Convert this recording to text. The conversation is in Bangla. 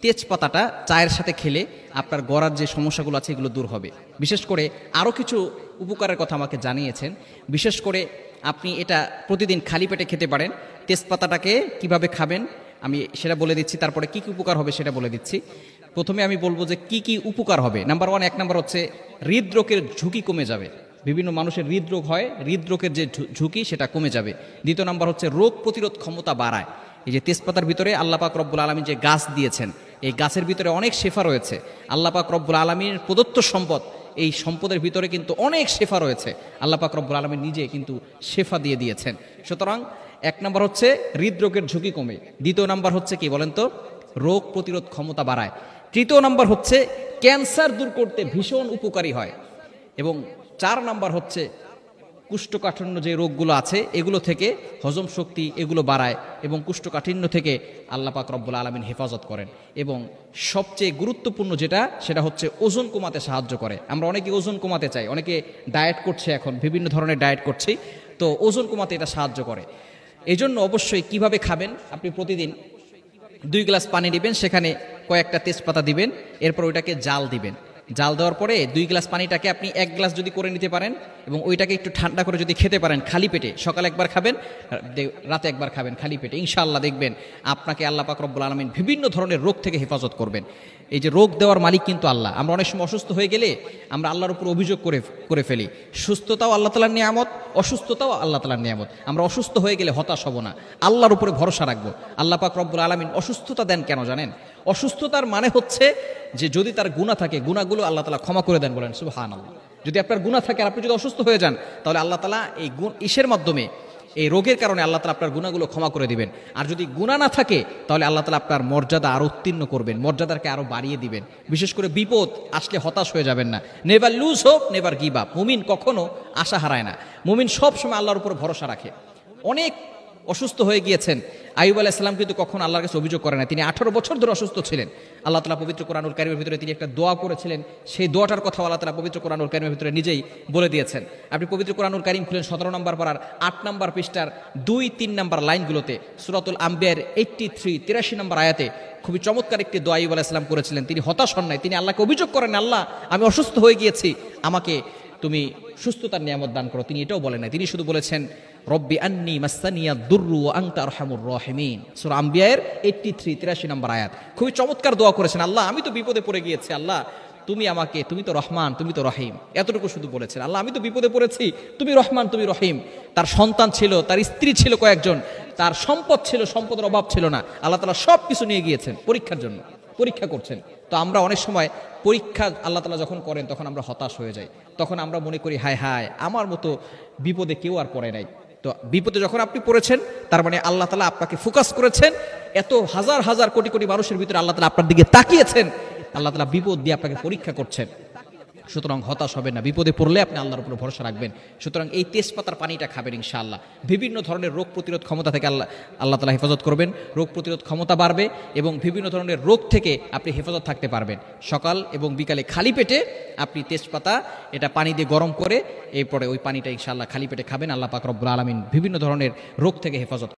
তেজপাতাটা চায়ের সাথে খেলে আপনার গলার যে সমস্যাগুলো আছে এগুলো দূর হবে। বিশেষ করে আরও কিছু উপকারের কথা আমাকে জানিয়েছেন। বিশেষ করে আপনি এটা প্রতিদিন খালি পেটে খেতে পারেন। তেজপাতাটাকে কিভাবে খাবেন আমি সেটা বলে দিচ্ছি, তারপরে কী কী উপকার হবে সেটা বলে দিচ্ছি। প্রথমে আমি বলবো যে কি কি উপকার হবে। নাম্বার ওয়ান, এক নাম্বার হচ্ছে হৃদরোগের ঝুঁকি কমে যাবে। বিভিন্ন মানুষের হৃদরোগ হয়, হৃদরোগের যে ঝুঁকি সেটা কমে যাবে। দ্বিতীয় নাম্বার হচ্ছে রোগ প্রতিরোধ ক্ষমতা বাড়ায়। এই যে তেজপাতার ভিতরে আল্লাহ পাক রব্বুল আলামিন যে গাছ দিয়েছেন, এই গাছের ভিতরে অনেক শেফা রয়েছে। আল্লাহ পাক রব্বুল আলামিনের প্রদত্ত সম্পদ, এই সম্পদের ভিতরে কিন্তু অনেক শেফা রয়েছে। আল্লাহ পাক রব্বুল আলামিন নিজে কিন্তু শেফা দিয়ে দিয়েছেন। সুতরাং এক নাম্বার হচ্ছে হৃদরোগের ঝুঁকি কমে। দ্বিতীয় নাম্বার হচ্ছে কি বলেন তো, রোগ প্রতিরোধ ক্ষমতা বাড়ায়। তৃতীয় নাম্বার হচ্ছে ক্যান্সার দূর করতে ভীষণ উপকারী হয়। এবং চার নাম্বার হচ্ছে কুষ্ঠকাঠিন্য যে রোগগুলো আছে এগুলো থেকে হজম শক্তি এগুলো বাড়ায় এবং কুষ্ঠকাঠিন্য থেকে আল্লাহ পাক রব্বুল আলামিন হেফাজত করেন। এবং সবচেয়ে গুরুত্বপূর্ণ যেটা সেটা হচ্ছে ওজন কমাতে সাহায্য করে। আমরা অনেকে ওজন কমাতে চাই, অনেকে ডায়েট করছে, এখন বিভিন্ন ধরনের ডায়েট করছি, তো ওজন কমাতে এটা সাহায্য করে। এই জন্য অবশ্যই কিভাবে খাবেন, আপনি প্রতিদিন 2 গ্লাস পানি দিবেন, সেখানে কয়েকটা তেজপাতা দিবেন, এরপর ওইটাকে জাল দিবেন। জাল দেওয়ার পরে 2 গ্লাস পানিটাকে আপনি 1 গ্লাস যদি করে নিতে পারেন এবং ওইটাকে একটু ঠান্ডা করে যদি খেতে পারেন খালি পেটে, সকালে একবার খাবেন, রাতে একবার খাবেন খালি পেটে, ইনশাআল্লাহ দেখবেন আপনাকে আল্লাহ পাক রব্বুল আলামিন বিভিন্ন ধরনের রোগ থেকে হেফাজত করবেন। এই যে রোগ দেওয়ার মালিক কিন্তু আল্লাহ। আমরা অনেক সময় অসুস্থ হয়ে গেলে আমরা আল্লাহর উপর অভিযোগ করে ফেলি। সুস্থতাও আল্লাহ তাআলার নিয়ামত, অসুস্থতাও আল্লাহ তাআলার নিয়ামত। আমরা অসুস্থ হয়ে গেলে হতাশ হব না, আল্লাহর উপরে ভরসা রাখবো। আল্লাহ পাক রব্বুল আলামিন অসুস্থতা দেন কেন জানেন? অসুস্থতার মানে হচ্ছে যে যদি তার গুনাহ থাকে, গুনাহগুলো আল্লাহ তাআলা ক্ষমা করে দেন, বলেন সুবহানাল্লাহ। যদি আপনার গুনাহ থাকে আর আপনি যদি অসুস্থ হয়ে যান, তাহলে আল্লাহ তাআলা এই ইসের মাধ্যমে, এই রোগের কারণে আল্লাহ তাআলা আপনার গুনাহগুলো ক্ষমা করে দিবেন। আর যদি গুনাহ না থাকে তাহলে আল্লাহ তাআলা আপনার মর্যাদা আরো উত্তীর্ণ করবেন, মর্যাদাকে আরো বাড়িয়ে দিবেন। বিশেষ করে বিপদ আসলে হতাশ হয়ে যাবেন না। Never lose hope, never give up. মুমিন কখনো আশা হারায় না, মুমিন সব সময় আল্লাহর উপর ভরসা রাখে। অনেক অসুস্থ হয়ে গিয়েছেন, আইয়ুব আলাইহিস সালাম কিন্তু কখনো আল্লাহর কাছে অভিযোগ করেন না। তিনি 18 বছর ধরে অসুস্থ ছিলেন। আল্লাহ তাআলা পবিত্র কোরআনুল কারীমের ভিতরে তিনি একটা দোয়া করেছিলেন, সেই দোয়াটার কথা আল্লাহ তাআলা পবিত্র কোরআনুল কারীমের ভিতরে নিজেই বলে দিয়েছেন। আপনি পবিত্র কোরআনুল কারীম খুলেন 17 নম্বর পারার 8 নম্বর পৃষ্ঠার 2-3 নম্বর লাইনগুলোতে, সূরাতুল আম্বিয়ার 83 নম্বর আয়াতে খুবই চমৎকার একটি দোয়া আইয়ুব আলাইহিস সালাম করেছিলেন। তিনি হতাশ হন নাই, তিনি আল্লাহকে অভিযোগ করেন, আল্লাহ আমি অসুস্থ হয়ে গিয়েছি, আমাকে তুমি সুস্থতার নিয়ামত দান করো। তিনি এটাও বলেন নাই, তিনি শুধু বলেছেন রব্বি আন্নী মাসসানিয়া দুররু ওয়া আনতা আরহামুর রাহিমিন, সূরা আম্বিয়ার 83 নম্বর আয়াত। খুবই চমৎকার দোয়া করেছেন, আল্লাহ আমি তো বিপদে পড়ে গিয়েছি, আল্লাহ তুমি আমাকে, তুমি তো রহমান, তুমি তো রহিম, এতটুকু শুধু বলেছেন। আল্লাহ আমি তো বিপদে পড়েছি, তুমি রহমান, তুমি রহিম। তার সন্তান ছিল, তার স্ত্রী ছিল কয়েকজন, তার সম্পদ ছিল, সম্পদের অভাব ছিল না। আল্লাহ তাআলা সব কিছু নিয়ে গিয়েছেন পরীক্ষার জন্য, পরীক্ষা করছেন। তো আমরা অনেক সময় পরীক্ষা আল্লাহ তাআলা যখন করেন তখন আমরা হতাশ হয়ে যাই, তখন আমরা মনে করি হায় হায় আমার মতো বিপদে কেউ আর পড়ে নাই। তো বিপদে যখন আপনি পড়েছেন তার মানে আল্লাহ তাআলা আপনাকে ফোকাস করেছেন, এত হাজার হাজার কোটি কোটি মানুষের ভিতরে আল্লাহ তাআলা আপনার দিকে তাকিয়েছেন, আল্লাহ তাআলা বিপদ দিয়ে আপনাকে পরীক্ষা করছেন। সুতরাং হতাশ হবেন না, বিপদে পড়লে আপনি আল্লাহর উপর ভরসা রাখবেন। সুতরাং এই তেজপাতার পানিটা খাবেন, ইনশাআল্লাহ বিভিন্ন ধরনের রোগ প্রতিরোধ ক্ষমতা থেকে আল্লাহ তাআলা হেফাজত করবেন, রোগ প্রতিরোধ ক্ষমতা বাড়বে এবং বিভিন্ন ধরনের রোগ থেকে আপনি হেফাজত থাকতে পারবেন। সকাল এবং বিকালে খালি পেটে আপনি তেজপাতা এটা পানি দিয়ে গরম করে এরপরে ওই পানিটা ইনশাআল্লাহ খালি পেটে খাবেন। আল্লাহ পাক রব্বুল আলামিন বিভিন্ন ধরনের রোগ থেকে হেফাজত